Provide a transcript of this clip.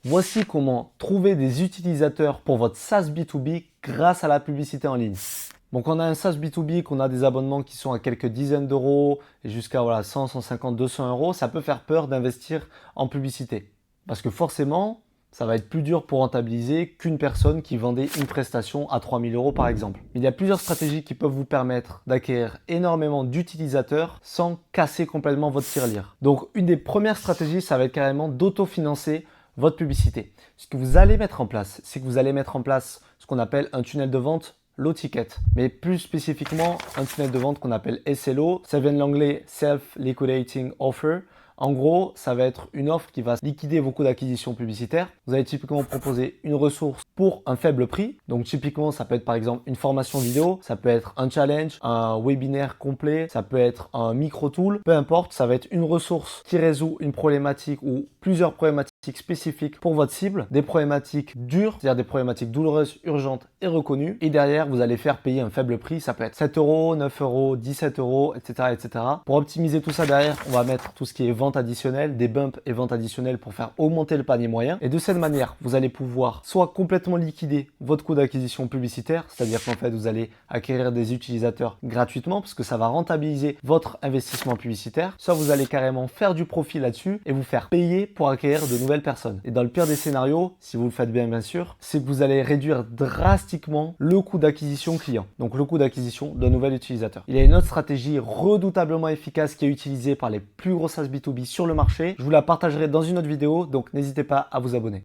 Voici comment trouver des utilisateurs pour votre SaaS B2B grâce à la publicité en ligne. Donc on a un SaaS B2B, qu'on a des abonnements qui sont à quelques dizaines d'euros et jusqu'à 100, 150, 200 euros. Ça peut faire peur d'investir en publicité. Parce que forcément, ça va être plus dur pour rentabiliser qu'une personne qui vendait une prestation à 3000 euros par exemple. Il y a plusieurs stratégies qui peuvent vous permettre d'acquérir énormément d'utilisateurs sans casser complètement votre tirelire. Donc une des premières stratégies, ça va être carrément d'autofinancer votre publicité. Ce que vous allez mettre en place, c'est que vous allez mettre en place ce qu'on appelle un tunnel de vente low ticket, mais plus spécifiquement un tunnel de vente qu'on appelle SLO. Ça vient de l'anglais Self Liquidating Offer. En gros, ça va être une offre qui va liquider vos coûts d'acquisition publicitaire. Vous allez typiquement proposer une ressource pour un faible prix. Donc typiquement, ça peut être par exemple une formation vidéo, ça peut être un challenge, un webinaire complet, ça peut être un micro-tool, peu importe, ça va être une ressource qui résout une problématique ou plusieurs problématiques spécifiques pour votre cible, des problématiques dures, c'est-à-dire des problématiques douloureuses, urgentes et reconnues. Et derrière, vous allez faire payer un faible prix, ça peut être 7 euros, 9 euros, 17 euros, etc., etc. Pour optimiser tout ça derrière, on va mettre tout ce qui est vente additionnelle, des bumps et ventes additionnelles pour faire augmenter le panier moyen. Et de cette manière, vous allez pouvoir soit complètement liquider votre coût d'acquisition publicitaire, c'est-à-dire qu'en fait, vous allez acquérir des utilisateurs gratuitement parce que ça va rentabiliser votre investissement publicitaire, soit vous allez carrément faire du profit là-dessus et vous faire payer pour acquérir de nouvelles personnes. Et dans le pire des scénarios, si vous le faites bien sûr, c'est que vous allez réduire drastiquement le coût d'acquisition client, donc le coût d'acquisition d'un nouvel utilisateur. Il y a une autre stratégie redoutablement efficace qui est utilisée par les plus gros SaaS B2B sur le marché. Je vous la partagerai dans une autre vidéo, donc n'hésitez pas à vous abonner.